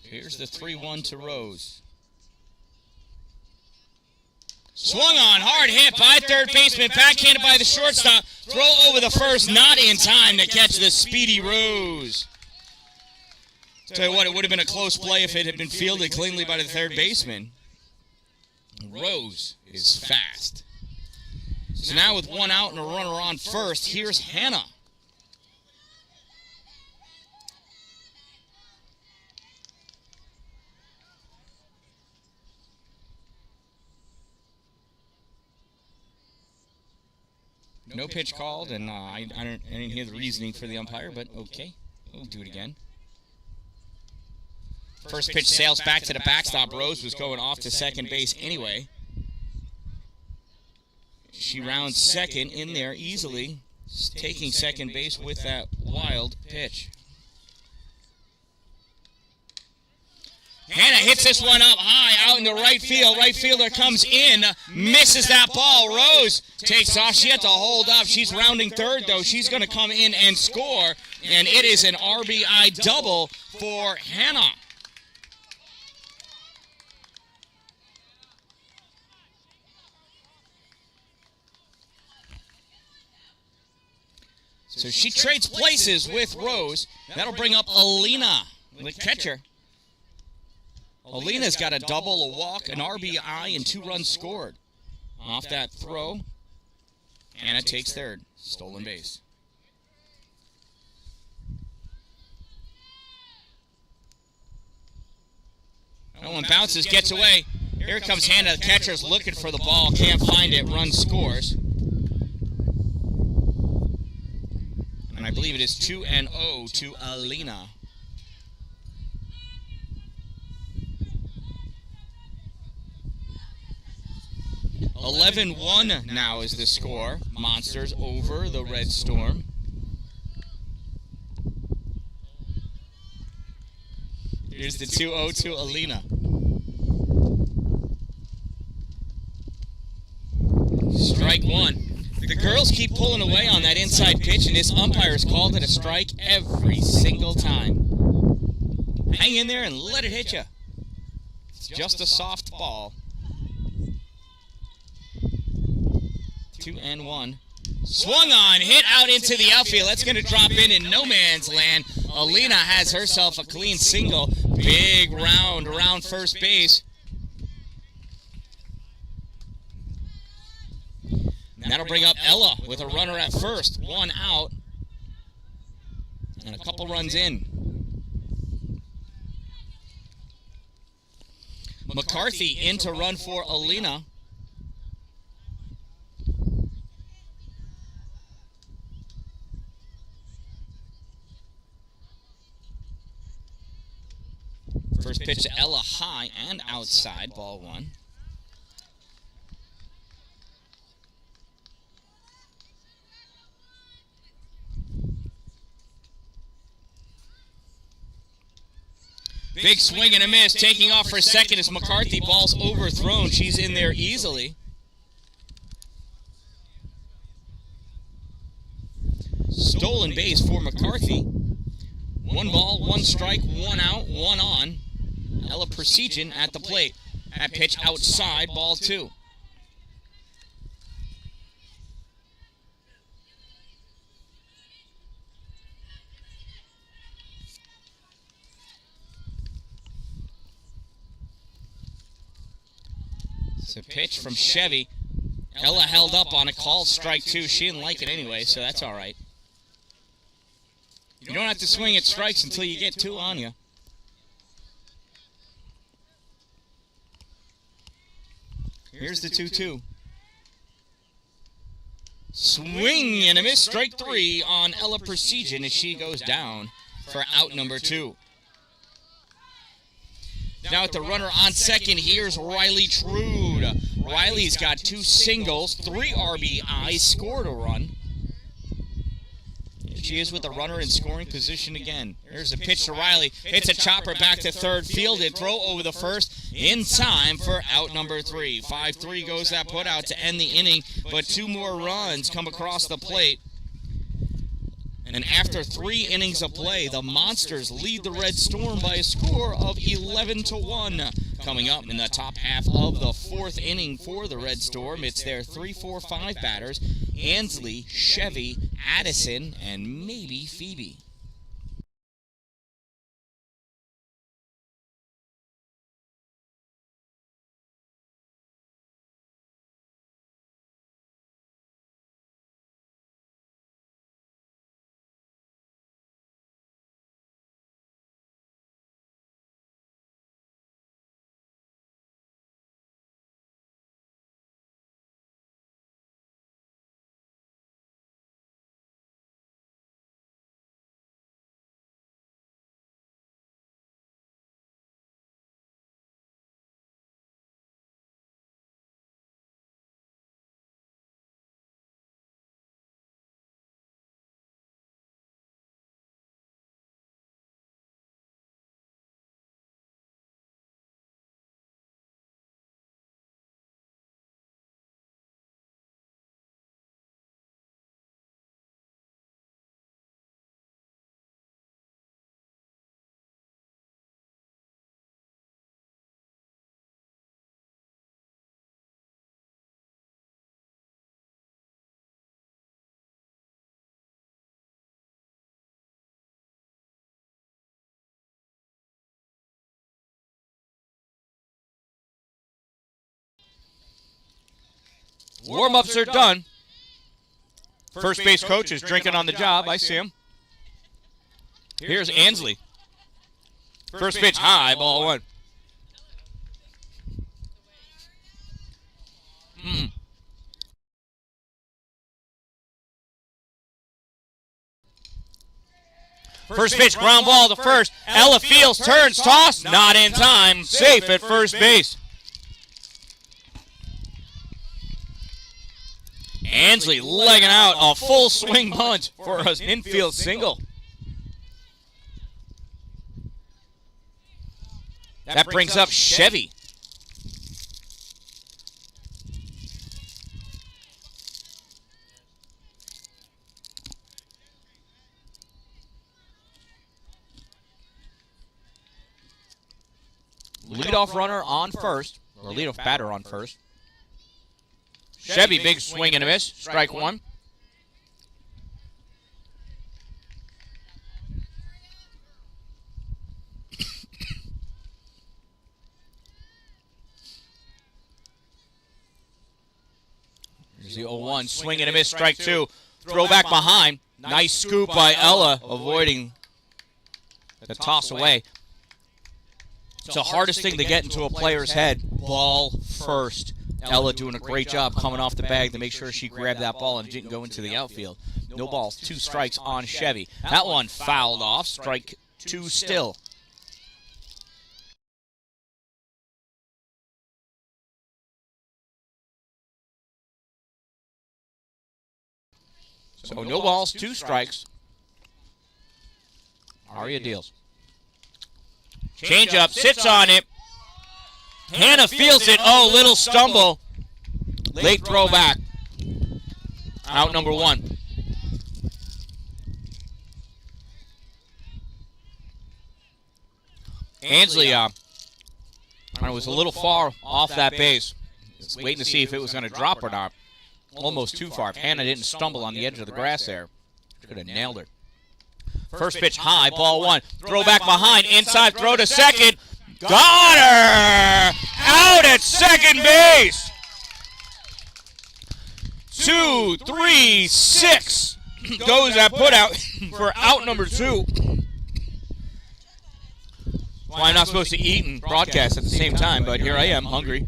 S1: Here's the 3-1 to Rose. Swung on, hard hit by third baseman, backhanded by the shortstop. Throw over the first, not in time to catch the speedy Rose. Tell you what, it would have been a close play if it had been fielded cleanly by the third baseman. Rose is fast. So now with 1 out and a runner on first, here's Hannah. No pitch called, and I didn't hear the reasoning for the umpire, but okay. We'll do it again. First pitch sails back to the backstop. Rose was going off to second base anyway. She rounds second in there easily, taking second base with that wild pitch. Hannah hits this one up high out in the right field. Right fielder comes in, misses that ball. Rose takes off. She had to hold up. She's rounding third, though. She's going to come in and score, and it is an RBI double for Hannah. So she trades places with Rose. That'll bring up Alina, the catcher. Alina's got a double, a walk, an RBI, and 2 runs scored. Off that throw, Hannah takes third. Stolen base. That one bounces, gets away. Here comes Hannah. The catcher's looking for the ball. Can't find it. Run scores. And I believe it is 2-0 to Alina. 11-1 now is the score. Monsters over the Red Storm. Here's the 2-0 to Alina. strike one. The girls keep pulling away on that inside pitch, and this umpire's called it a strike every single time. Hang in there and let it hit you. It's just a soft ball. 2-1. Swung on, hit out into the outfield. That's going to drop in no man's land. Alina has herself a clean single. Big round around first base. And that'll bring up Ella with a runner at first. 1 out. And a couple runs in. McCarthy in to run for Alina. First pitch to Ella, high and outside, ball 1. Big swing and a miss, taking off for second as McCarthy, ball's overthrown. She's in there easily. Stolen base for McCarthy. 1 ball, 1 strike, 1 out, 1 on. Ella Precision at the plate. That pitch outside, ball 2. It's a pitch from Chevy. Ella held up on a called strike 2. She didn't like it anyway, so that's all right. You don't have to swing at strikes until you get 2 on you. Here's the 2-2. Swing and a miss, strike 3 on Ella Precision as she goes down for out number 2. Now at the runner on second, here's Riley Trude. Riley's got 2 singles, 3 RBIs, scored a run. She is with the runner in scoring position again. Here's a pitch to Riley. Hits a chopper back to third, fielded, throw over the first, in time for out number 3. 5-3 goes that put out to end the inning, but 2 more runs come across the plate. And after 3 innings of play, the Monsters lead the Red Storm by a score of 11-1. Coming up in the top half of the 4th inning for the Red Storm, it's their 3-4-5 batters, Ansley, Chevy, Addison, and maybe Phoebe. Warm-ups are done. First base coach is drinking on the job. I see him. Here's Ansley. First pitch high, ball 1. First pitch, ground ball to first. Ella Fields turns, toss, not in time. Safe at first base. Ansley legging out a full swing bunt for an infield single. That brings up Chevy.
S2: leadoff runner on first, or leadoff batter on first. Chevy, big swing and a miss. Strike one. Here's the 0-1. Swing and a miss. Strike two. Throw back behind. Nice scoop by Ella, avoiding the toss away. It's the hardest thing to get into a player's head. Ball first. Ella doing a great job coming off the bag to make sure she grabbed that ball and didn't go into the outfield. No balls, 2 strikes on Chevy. That one fouled off. Strike two still. So no balls, 2 strikes. Aria deals. Change up, sits on it. Hannah feels it. Oh, little stumble. Late throw back. Out number 1. Ansley was a little far off that base. Waiting to see if it was going to drop or not. Almost too far. If Hannah didn't stumble on the edge of the grass there, could have nailed her. First pitch high, ball 1. Throw back behind, inside throw to second. Got her! Out at second base! 2, 3, 6 goes that put out for out number 2. Well, I'm not supposed to eat and broadcast at the same time, but here I am, hungry.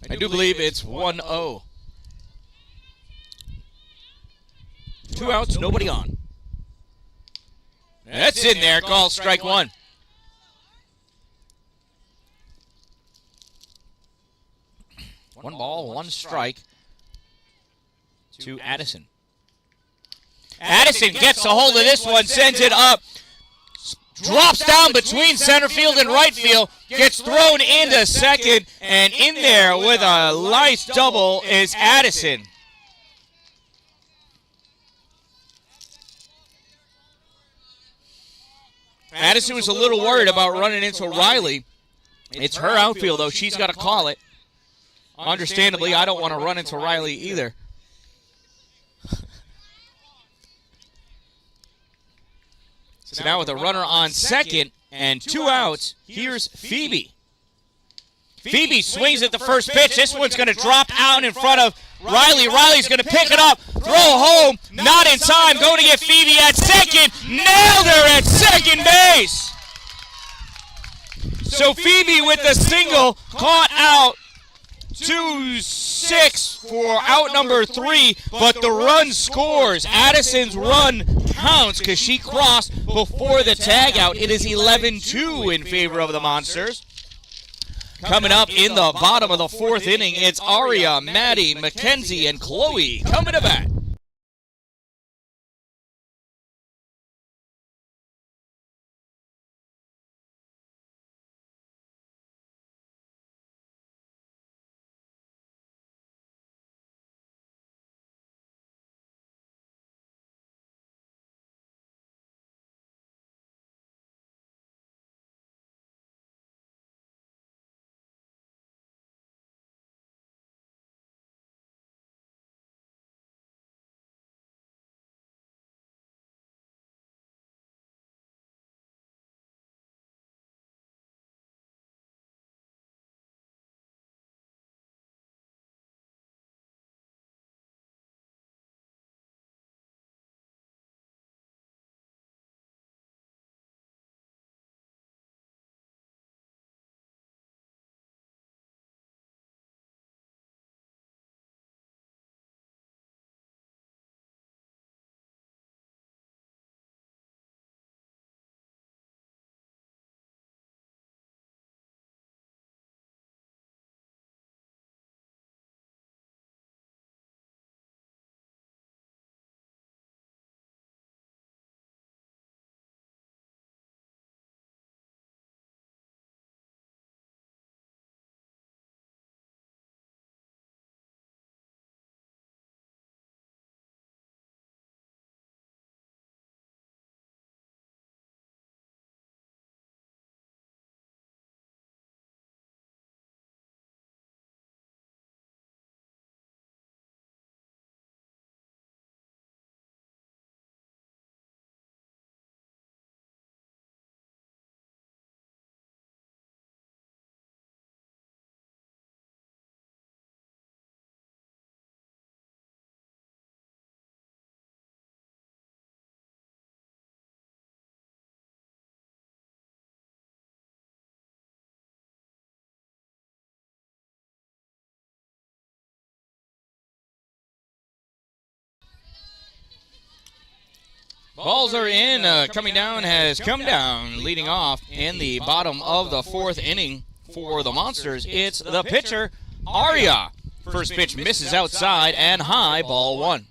S2: I do believe it's 1-0. 2 outs, nobody on. That's in there, called strike 1. One ball, 1 strike to Addison. Addison gets a hold of this one, sends it up, drops down between center field and right field, gets thrown into second, and in there with a nice double is Addison. Addison was a little worried about running into Riley. It's her outfield, though. She's got to call it. Understandably, I don't want to run into Riley either. So now with a runner on second and 2 outs, here's Phoebe. Phoebe swings at the first pitch. This one's going to drop out in front of Riley. Riley's going to pick it up, throw home, not in time, going to get Phoebe at second. Nailed her at second base. So Phoebe with the single caught out 2-6 for out number 3, but the run scores. Addison's run counts because she crossed before the tag out. It is 11-2 in favor of the Monsters. Coming up in the bottom of the 4th inning, it's Aria, Maddie, Mackenzie, and Chloe coming to bat. Balls are in. Coming down has come down. Leading off in the bottom of the 4th inning for the Monsters, it's the pitcher, Arya. First pitch misses outside and high, ball 1.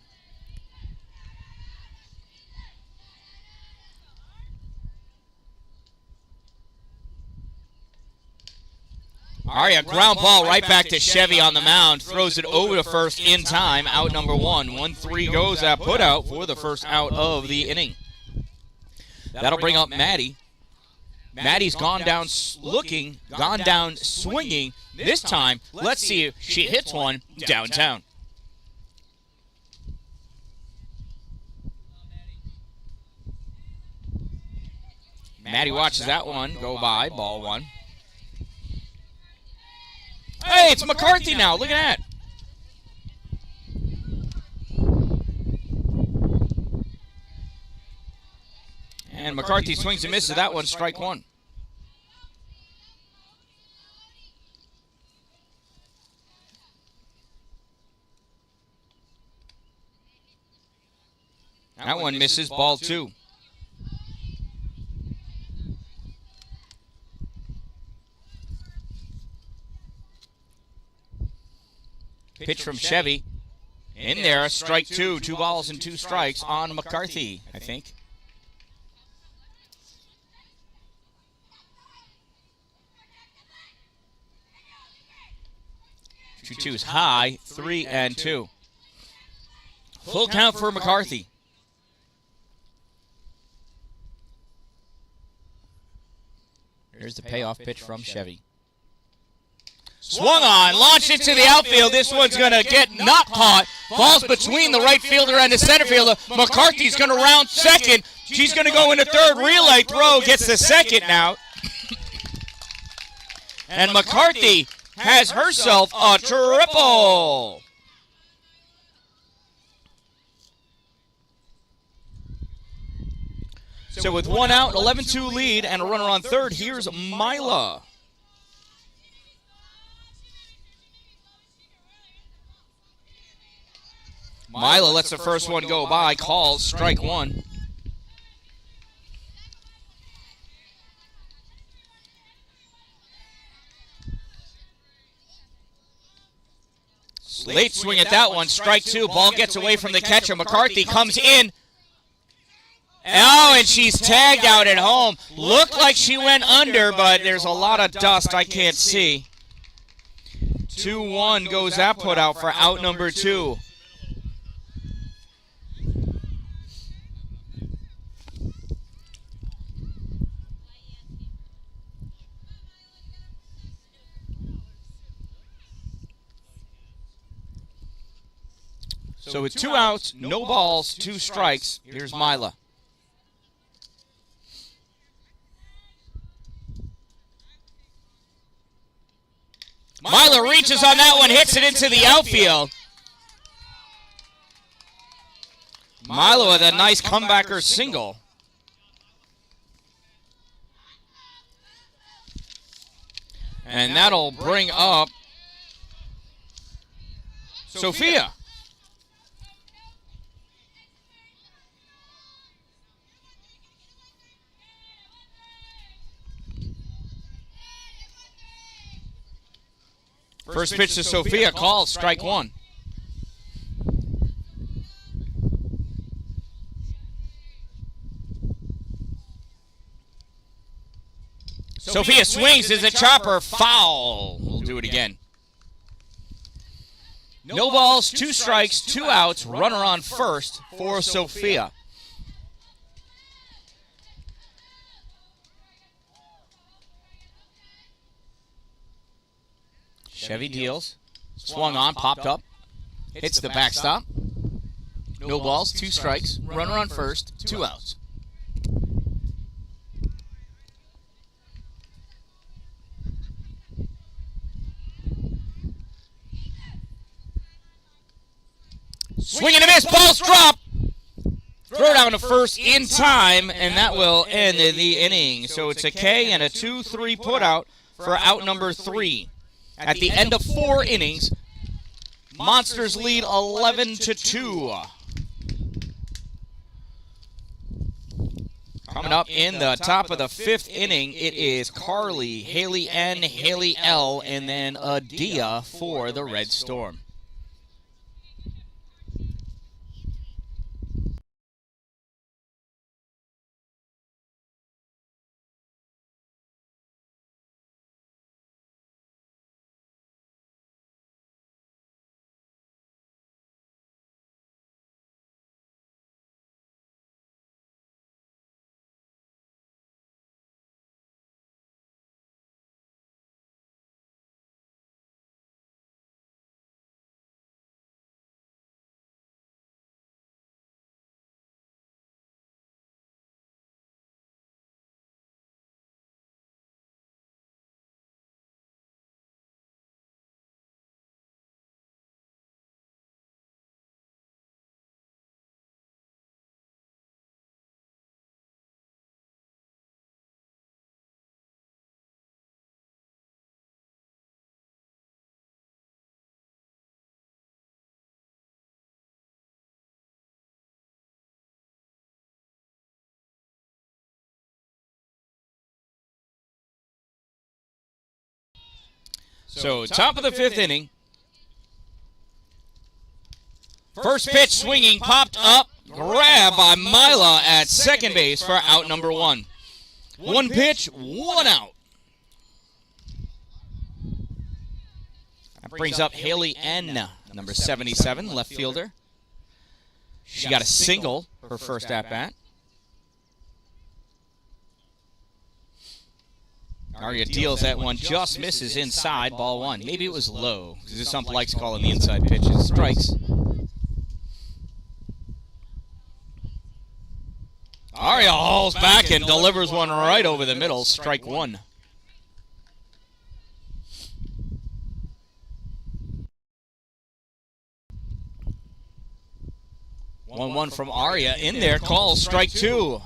S2: Arya, ground ball right back to Chevy on the mound. Throws it over to first in time. Out number 1. 1-3 goes at put out for the first out of the inning. That'll bring up Maddie. Maddie's gone down looking, gone down swinging. This time, let's see if she hits one downtown. Maddie watches that one go by, ball 1. Hey, it's McCarthy now. Look at that. And McCarthy swings and misses that one, strike 1. That one misses, ball 2. Pitch from Chevy. In there, strike 2. 2 balls and 2 strikes on McCarthy, I think. 2-2 is high, 3-2. Full count for McCarthy. Here's the payoff pitch from Chevy. Swung on, launched into the outfield. This one's going to get not caught. Falls between the right fielder and the center fielder. McCarthy's going to round second. She's going to go into third. Relay throw gets the second now. And McCarthy has herself a triple. So with 1 out, 11-2 lead, and a runner on third, here's Mila. Mila lets the first one go by, calls strike 1. Late swing at that one, strike 2. Ball gets away from the catcher. McCarthy comes in. Oh, and she's tagged out at home. Looked like she went under, but there's a lot of dust I can't see. 2-1 goes that put out for out number 2. So with 2 outs, no balls, 2 strikes, here's Mila. Mila reaches on that one, hits it into the outfield. Mila with a nice comebacker single. And that'll bring up Sophia. First pitch to Sophia, called strike 1. Sophia swings as a chopper, foul. We'll do it again. No balls, 2 strikes, 2 outs, runner on first for Sophia. Chevy deals, swung on, popped up, hits the backstop. No balls, 2 strikes, runner on first, 2 outs. Swing and a miss, balls drop. Throw down to first in time, and that will end the inning. So it's a K and a 2-3 put out for out number 3. At the end of 4 innings, Monsters lead 11-2. Coming up in the top of the 5th inning, it is Carly, Haley N, Haley L, and then Adia for the Red Storm. So, top of the 5th inning. First pitch swinging, popped up, grab by Mila at second base for out number 1. 1 pitch, 1 out. That brings up Haley N, number 77, left fielder. She got a single her first at-bat. Arya deals that one, just misses inside, ball 1. Maybe it was low, because this ump likes calling the inside pitches. Strikes. Arya hauls back and delivers one right over the middle, strike 1. One from Arya in there, calls strike 2.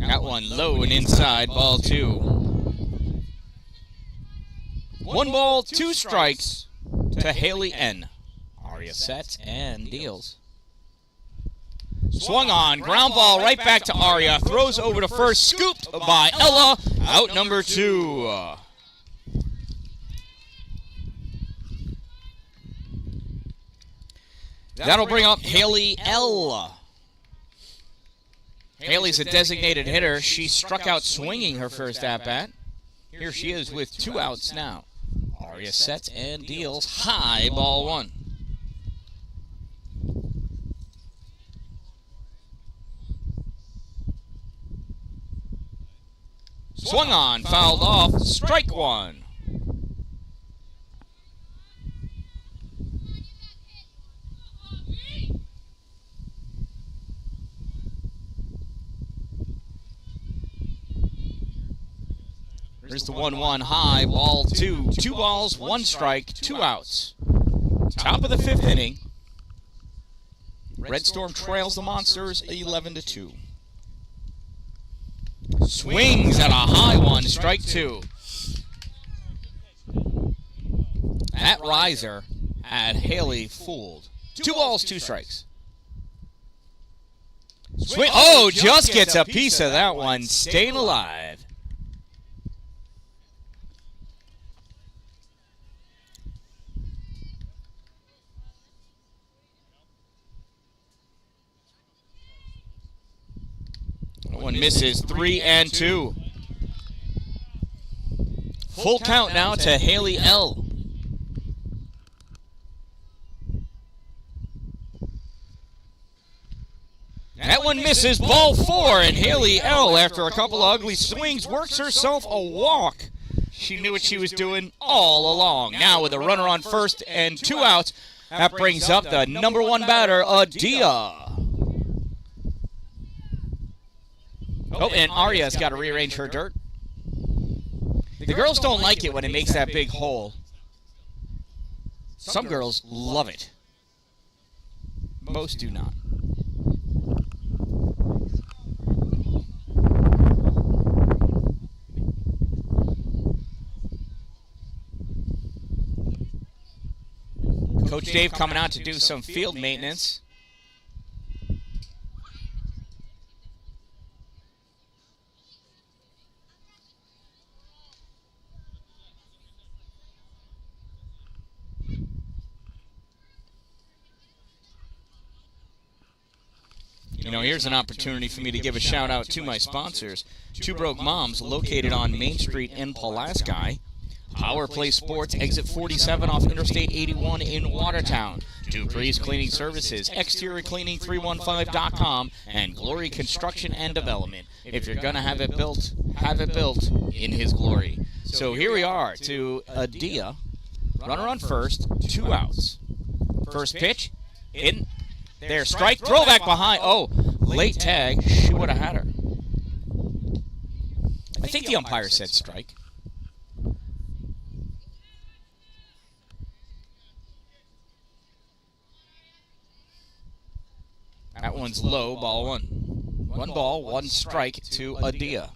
S2: Got one low and inside, ball 2. 1 ball, 2 strikes to Haley N. Arya sets and deals. Swung on, ground ball right back to Arya, throws over to first, scooped by Ella, out number 2. That'll bring up Haley L. Haley's a designated hitter. She struck out swinging her first at-bat. Here she is with 2 outs now. Arya sets and deals high, ball 1. Swung on, fouled off, strike 1. Here's the 1-1 high, ball 2. 2 balls, 1 strike, 2 outs. Top of the 5th inning. Red Storm trails the Monsters 11-2. Swings at a high one, strike 2. That riser had Haley fooled. 2 balls, 2 strikes. Swing. Oh, just gets a piece of that one, staying alive. One misses, 3-2. Full count now to Haley L. That one misses, ball 4, and Haley L, after a couple of ugly swings, works herself a walk. She knew what she was doing all along. Now with a runner on first and 2 outs, that brings up the number 1 batter, Adia. Oh, and Arya's got to rearrange her dirt. The girls don't like it when it makes that big hole. Some girls love it. Most do not. Coach Dave coming out to do some field maintenance. You know, here's an opportunity for me to give a shout out to my sponsors. Two Broke Moms, located on Main Street in Pulaski. Power Play Sports, exit 47 off Interstate 81 in Watertown. Dupree's Cleaning Services, exteriorcleaning315.com, and Glory Construction and Development. If you're going to have it built in His glory. So here we are to Adia. Runner on first, 2 outs. First pitch, in there, strike, throw back behind. Oh, late tag. She would have had her. I think the umpire said strike. That one's low, ball one. 1 ball, 1 strike to Adia.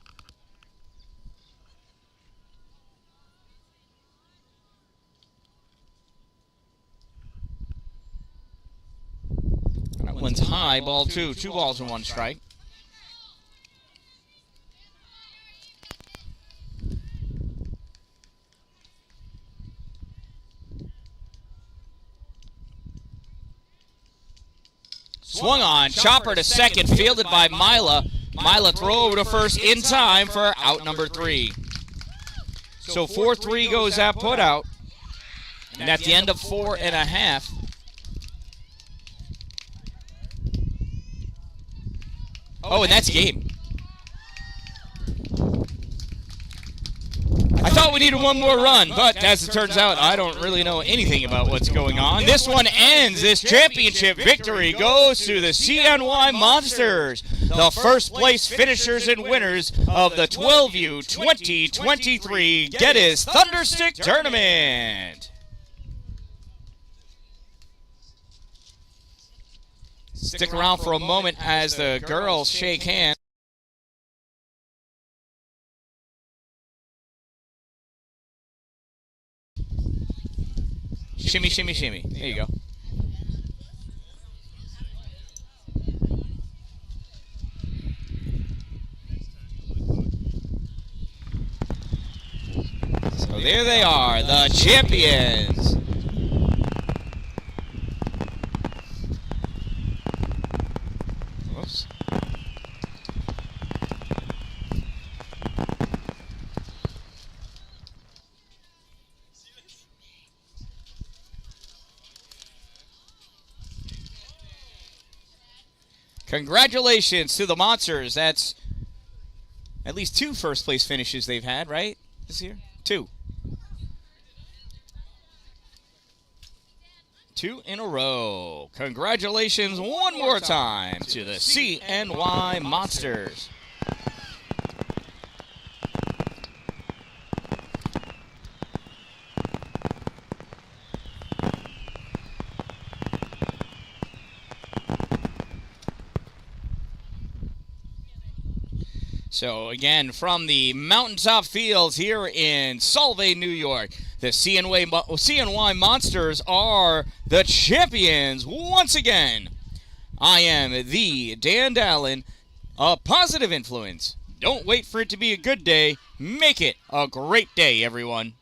S2: That one's high, ball 2. 2 balls and 1 strike. Swung on, chopper to second, fielded by Mila. Mila throw over to first in time for out number 3. So 4-3 goes that put out. And at the end of 4.5. Oh, and that's game. I thought we needed 1 more run, but as it turns out, I don't really know anything about what's going on. This one ends. This championship victory goes to the CNY Monsters, the first place finishers and winners of the 12U 2023 Geddes Thunderstix Tournament. Stick around for a moment as the girls shake hands. Shimmy, shimmy, shimmy. There you go. So there they are, the champions. Whoops. Congratulations to the Monsters. That's at least 2 first place finishes they've had, right? This year? 2. 2 in a row. Congratulations one more time to the CNY Monsters. So again, from the mountaintop fields here in Solvay, New York, the CNY Monsters are the champions once again. I am the Dan-Dalin, a positive influence. Don't wait for it to be a good day. Make it a great day, everyone.